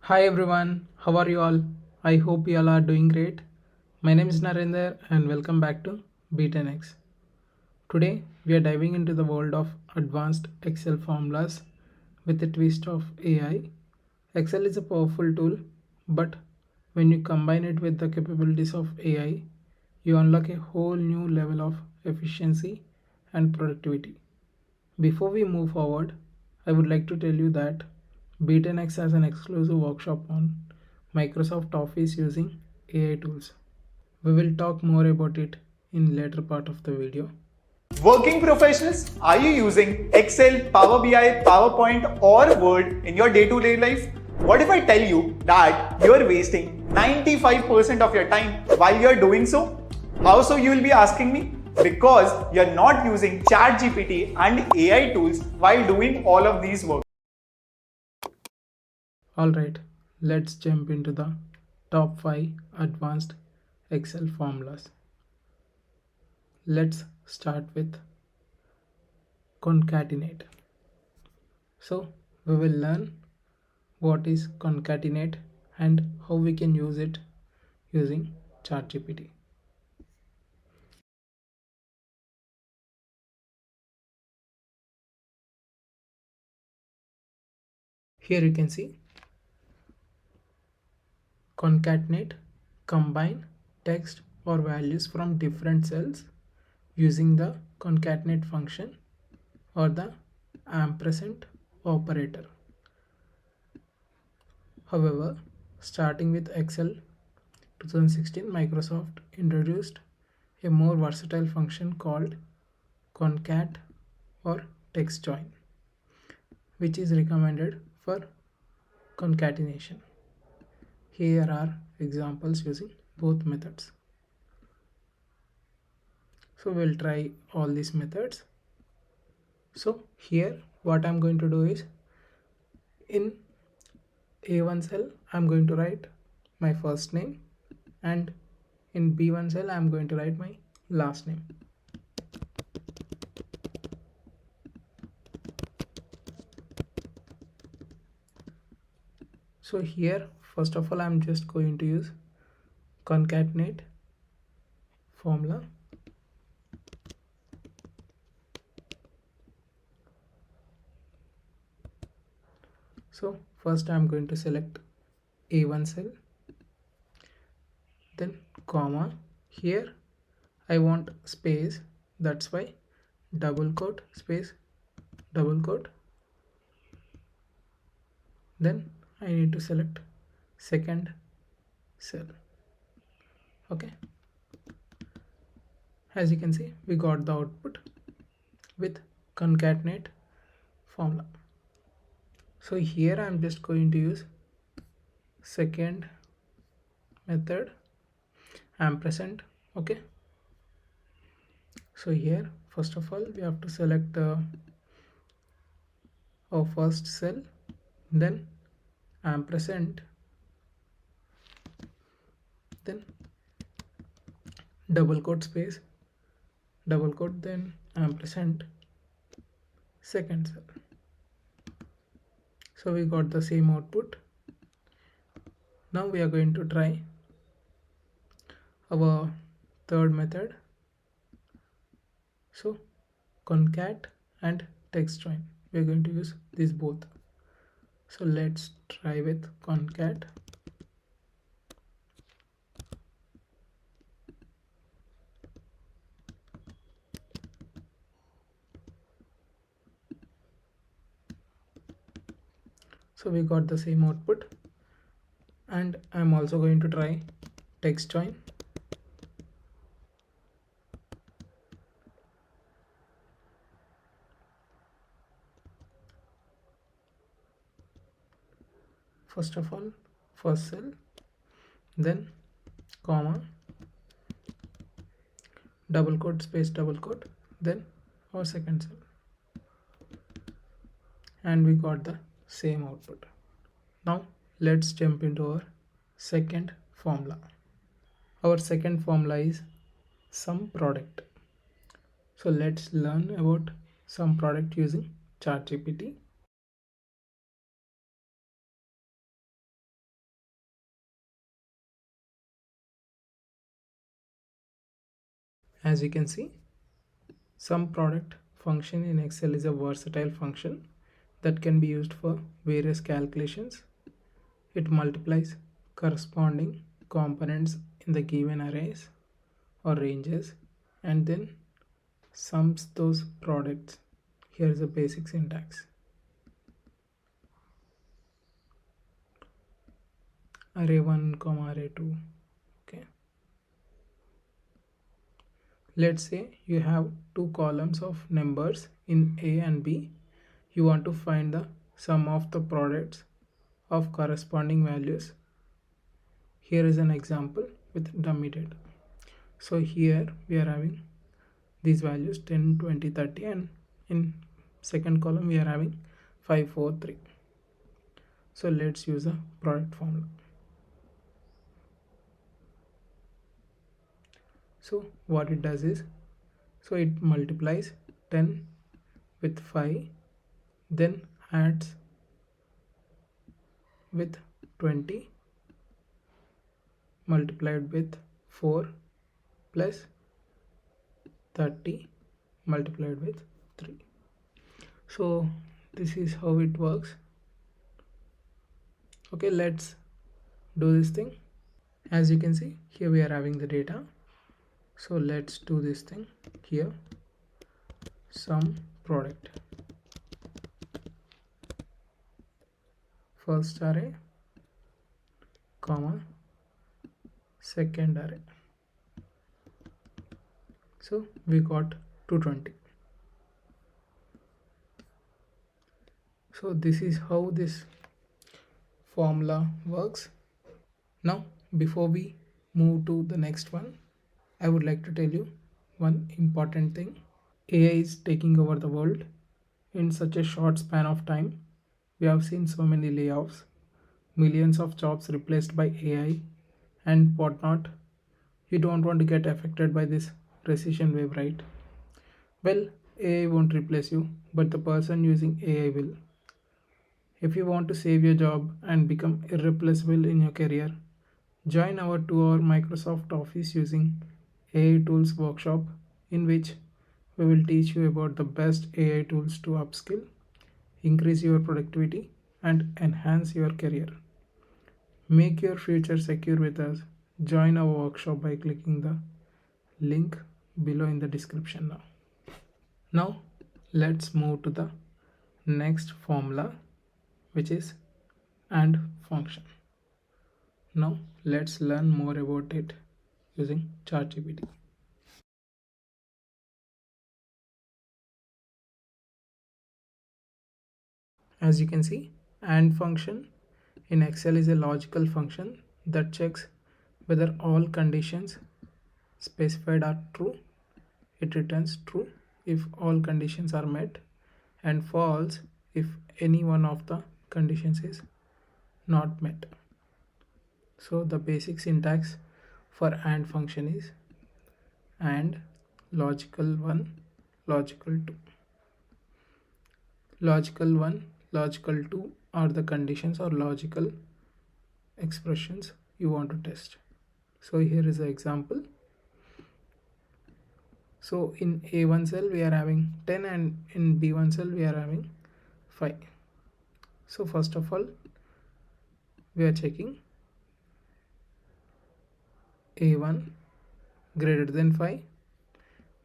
Hi everyone, how are you all? I hope you all are doing great. My name is Narendra and welcome back to B10X. Today we are diving into the world of advanced Excel formulas with a twist of AI. Excel is a powerful tool, but when you combine it with the capabilities of AI, you unlock a whole new level of efficiency and productivity. Before we move forward, I would like to tell you that B10X has an exclusive workshop on Microsoft Office using AI tools. We will talk more about it in later part of the video. Working professionals, are you using Excel, Power BI, PowerPoint or Word in your day-to-day life? What if I tell you that you're wasting 95% of your time while you're doing so? How so, you will be asking me? Because you're not using ChatGPT and AI tools while doing all of these work. Alright, let's jump into the top 5 advanced Excel formulas. Let's start with concatenate. So, we will learn what is concatenate and how we can use it using ChatGPT. Here you can see concatenate, combine text or values from different cells using the concatenate function or the ampersand operator. However, starting with Excel 2016, Microsoft introduced a more versatile function called concat or text join, which is recommended for concatenation. Here are examples using both methods. So we'll try all these methods. So here what I'm going to do is, in A1 cell I'm going to write my first name, and in B1 cell I'm going to write my last name. So here first of all I'm just going to use concatenate formula. So first I'm going to select A1 cell, then comma. Here I want space, that's why double quote space double quote. Then I need to select second cell. Okay, as you can see we got the output with concatenate formula. So here I'm just going to use second method ampersand. Okay, so here first of all we have to select our first cell, then ampersand, then double quote space double quote, then ampersand second cell. So we got the same output. Now we are going to try our third method. So concat and text join, we are going to use these both. So let's try with concat. So we got the same output, and I'm also going to try text join. First of all first cell, then comma, double quote space double quote, then our second cell, and we got the same output. Now let's jump into our second formula. Our second formula is sum product. So let's learn about sum product using ChatGPT. As you can see, sum product function in Excel is a versatile function that can be used for various calculations. It multiplies corresponding components in the given arrays or ranges and then sums those products. Here is the basic syntax. Array 1 comma array 2. Okay, let's say you have two columns of numbers in A and B. You want to find the sum of the products of corresponding values. Here is an example with dummy data. So here we are having these values 10, 20, 30, and in second column we are having 5, 4, 3. So let's use a product formula. So what it does is, so it multiplies 10 with 5, then adds with 20 multiplied with 4 plus 30 multiplied with 3. So this is how it works. Okay, let's do this thing. As you can see, here we are having the data. So let's do this thing here. Sum product, first array comma second array. So we got 220. So this is how this formula works. Now before we move to the next one, I would like to tell you one important thing. AI is taking over the world in such a short span of time. We have seen so many layoffs, millions of jobs replaced by AI and whatnot. You don't want to get affected by this recession wave, right? Well, AI won't replace you, but the person using AI will. If you want to save your job and become irreplaceable in your career, join our 2-hour Microsoft Office using AI Tools workshop, in which we will teach you about the best AI tools to upskill, increase your productivity, and enhance your career. Make your future secure with us. Join our workshop by clicking the link below in the description now. Now let's move to the next formula, which is AND function. Now let's learn more about it using ChatGPT. As you can see, AND function in Excel is a logical function that checks whether all conditions specified are true. It returns true if all conditions are met and false if any one of the conditions is not met. So the basic syntax for AND function is AND logical 1 logical 2. Logical 1 logical 2 are the conditions or logical expressions you want to test. So here is the example. So in A1 cell we are having 10 and in B1 cell we are having 5. So first of all we are checking A1 greater than 5,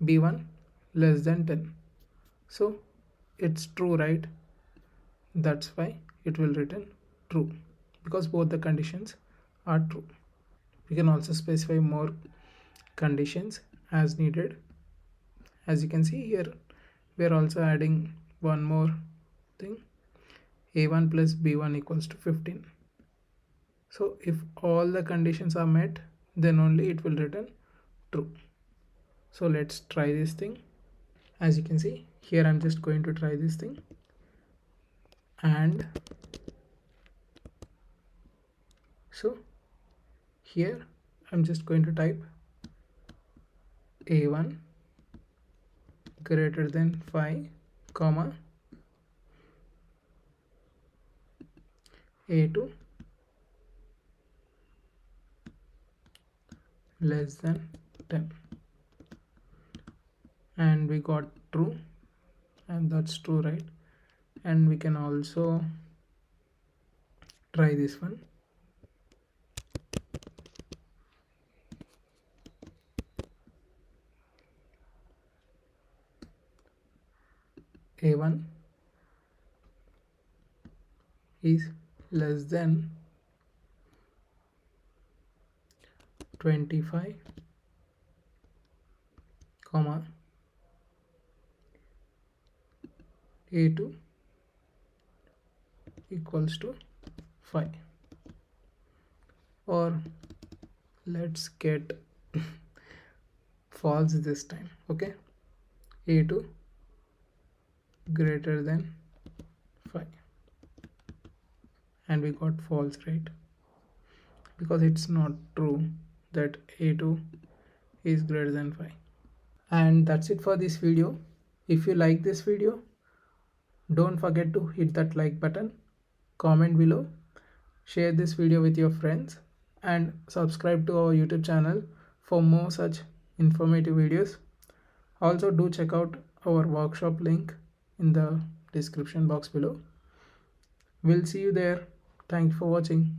B1 less than 10. So it's true, right? That's why it will return true, because both the conditions are true. We can also specify more conditions as needed. As you can see here, we are also adding one more thing. A1 plus B1 equals to 15. So if all the conditions are met, then only it will return true. So let's try this thing. As you can see here, I'm just going to try this thing. And so here I'm just going to type A1 greater than 5 comma A2 less than 10. and we got true, and that's true, right? And we can also try this one. A1 is less than 25 comma A2 equals to 5, or let's get false this time. Okay, A2 greater than 5, and we got false, right? Because it's not true that A2 is greater than 5. And that's it for this video. If you like this video, don't forget to hit that like button, comment below, share this video with your friends, and subscribe to our YouTube channel for more such informative videos. Also, do check out our workshop link in the description box below. We'll see you there. Thank you for watching.